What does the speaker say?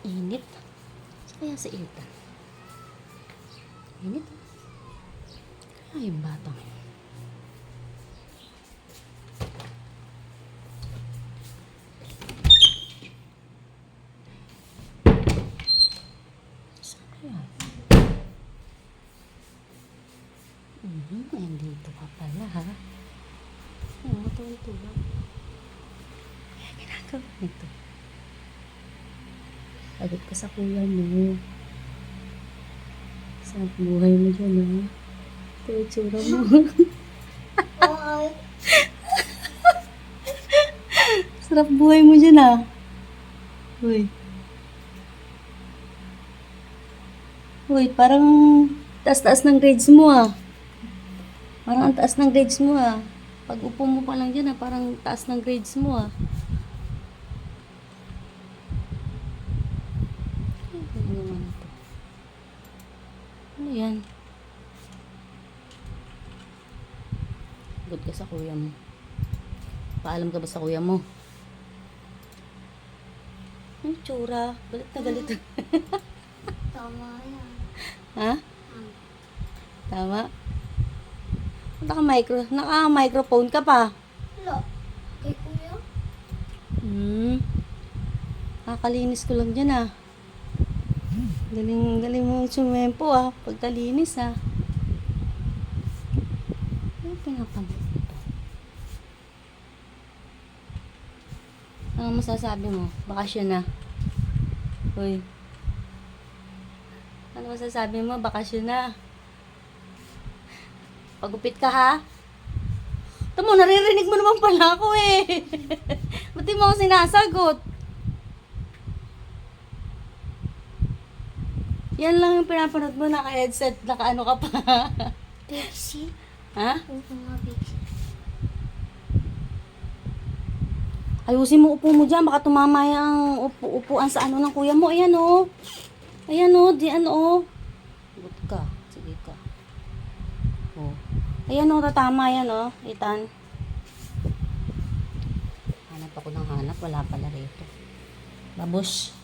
Init. Kaya sa Ethan. Init. Ay, yung batang. Saan kaya? Ayan dito ka pala, ha? Ayan, matulog-tulog. Ayan, ginagawa nito. Agad ka sa kuya mo. Sarap buhay mo dyan, ha? Ito yung tsura mo. Sarap buhay mo dyan, ha? Uy. Uy, parang taas-taas ng grades mo, ha? Parang ang taas ng grades mo, ha? Pag upo mo pa lang dyan, ha? Parang taas ng grades mo, ha? Ano naman ito? Ano yan? Good ka sa kuya mo. Paalam ka ba sa kuya mo? Ang tsura. Galit na galit. Tama yan. Ha? Tama? Naka-microphone ka pa. Wala. Kay kuya? Nakakalinis ko lang dyan, ah. Galing mo sumempo, ah. Pagkalinis, ah. Ano pinapamit ito? Ano masasabi mo? Bakasyon na. Uy. Ano masasabi mo? Bakasyon na. Pagupit ka, ha? Ito mo, naririnig mo naman pala ako, eh. Ba't di mo ako sinasagot? Yan lang yung pinapanood mo, naka-headset, naka-ano ka pa. Pixie? Ha? Oo nga, Pixie. Ayusin mo upo mo dyan, baka tumama yung upuan sa ano ng kuya mo. Ayan, oh. Ayan, oh, diyan, oh. Good ka, sige ka. Oh. Ayan, oh, tatama yan, oh. Ethan. Hanap ako ng hanap, wala pala rito. Babush.